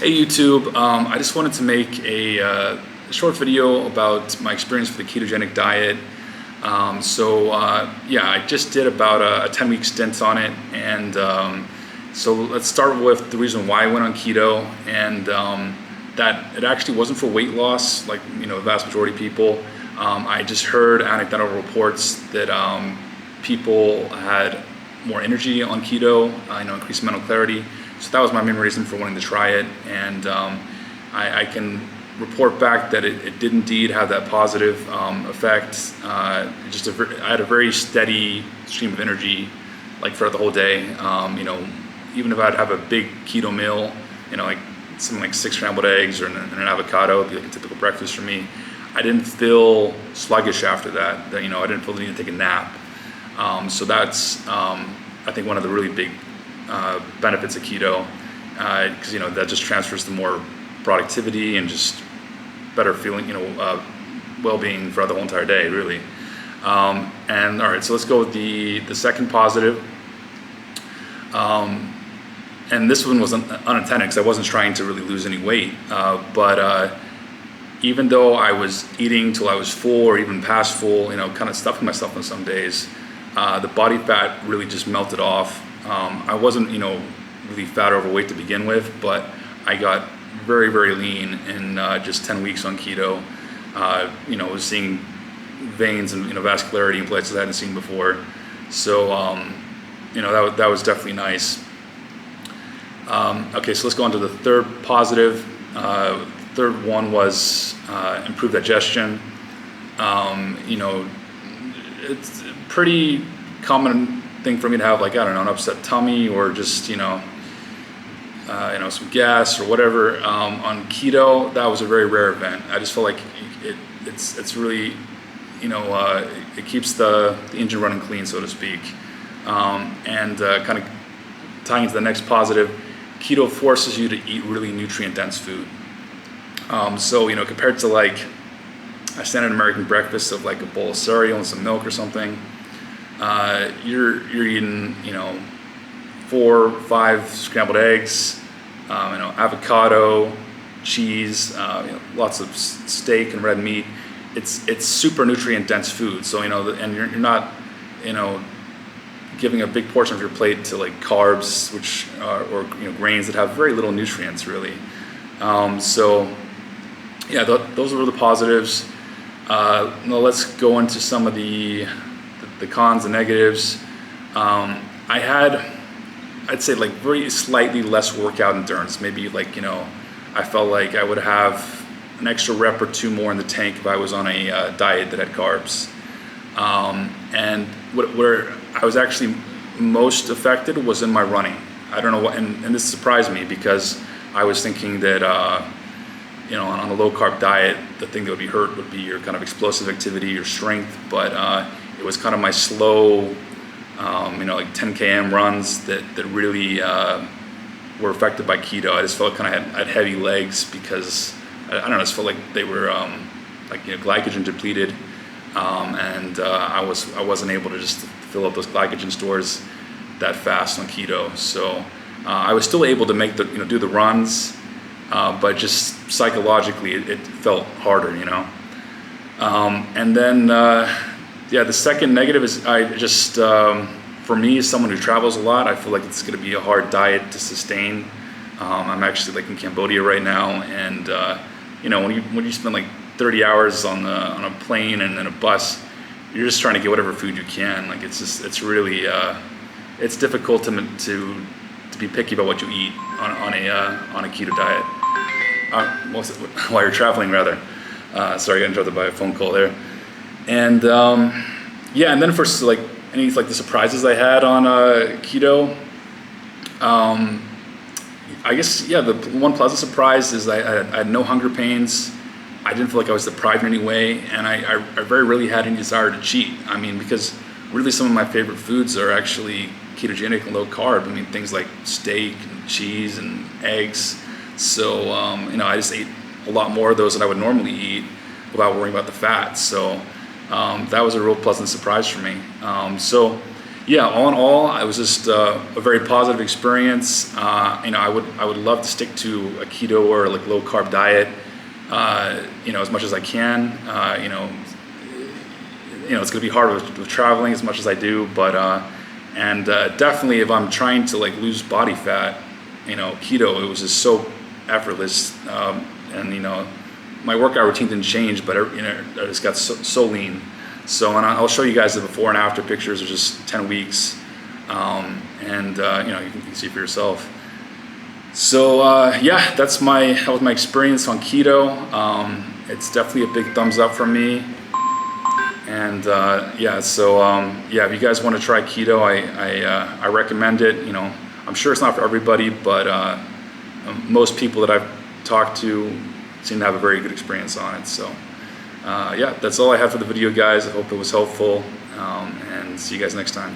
Hey YouTube, I just wanted to make a short video about my experience with the ketogenic diet. Yeah, I just did about a 10-week stint on it, and so let's start with the reason why I went on keto, and that it actually wasn't for weight loss, like the vast majority of people. I just heard anecdotal reports that people had more energy on keto, increased mental clarity. So that was my main reason for wanting to try it, and I can report back that it did indeed have that positive effect. I had a very steady stream of energy, like throughout the whole day. Even if I'd have a big keto meal, like something like 6 scrambled eggs or an avocado, it'd be like a typical breakfast for me. I didn't feel sluggish after that. I didn't feel the need to take a nap. So that's I think one of the really big benefits of keto, because that just transfers to more productivity and just better feeling, well-being throughout the whole entire day, really. And all right, so let's go with the second positive. And this one was unintended because I wasn't trying to really lose any weight, but even though I was eating till I was full or even past full, kind of stuffing myself on some days, the body fat really just melted off. I wasn't, really fat or overweight to begin with, but I got very, very lean in just 10 weeks on keto. I was seeing veins and vascularity in places I hadn't seen before. So that was definitely nice. Okay, so let's go on to the third positive. Third one was improved digestion. It's a pretty common thing for me to have, like, I don't know, an upset tummy or just some gas or whatever. On keto, that was a very rare event. I just feel like it's really, it keeps the engine running clean, so to speak. And kind of tying into the next positive, keto forces you to eat really nutrient-dense food. So compared to like a standard American breakfast of like a bowl of cereal and some milk or something, you're eating 4 or 5 scrambled eggs, avocado, cheese, lots of steak and red meat. It's super nutrient dense food. So and you're not giving a big portion of your plate to like carbs, which or grains that have very little nutrients really. So yeah, those were the positives. Now let's go into some of the cons and negatives. I'd say like very slightly less workout endurance. Maybe like, I felt like I would have an extra rep or 2 more in the tank if I was on a diet that had carbs. And where I was actually most affected was in my running. I don't know what, and this surprised me because I was thinking that, on a low carb diet, the thing that would be hurt would be your kind of explosive activity, your strength, but it was kind of my slow, like 10 km runs that really were affected by keto. I just felt kind of had heavy legs because I don't know, I just felt like they were glycogen depleted, and I wasn't able to just fill up those glycogen stores that fast on keto. So I was still able to make do the runs, but just psychologically it felt harder, and then the second negative is I just for me, as someone who travels a lot, I feel like it's going to be a hard diet to sustain. I'm actually like in Cambodia right now, and when you spend like 30 hours on a plane and then a bus, you're just trying to get whatever food you can. Like it's really it's difficult to be picky about what you eat on a keto diet. While you're traveling, rather. Sorry, I got interrupted by a phone call there. And and then for like any like the surprises I had on keto, I guess the one pleasant surprise is I had no hunger pains. I didn't feel like I was deprived in any way, and I very rarely had any desire to cheat. I mean, because really some of my favorite foods are actually ketogenic and low carb. I mean, things like steak and cheese and eggs. So I just ate a lot more of those than I would normally eat without worrying about the fat. So that was a real pleasant surprise for me. So Yeah, all in all, it was just a very positive experience. I would love to stick to a keto or like low carb diet, as much as I can. It's going to be hard with traveling as much as I do, but definitely if I'm trying to like lose body fat, keto, it was just so effortless, my workout routine didn't change, but I just got so lean. So, and I'll show you guys the before and after pictures of just 10 weeks, you can see for yourself. So that was my experience on keto. It's definitely a big thumbs up from me. And if you guys want to try keto, I recommend it. I'm sure it's not for everybody, but most people that I've talked to seem to have a very good experience on it. So that's all I have for the video, guys. I hope it was helpful, and see you guys next time.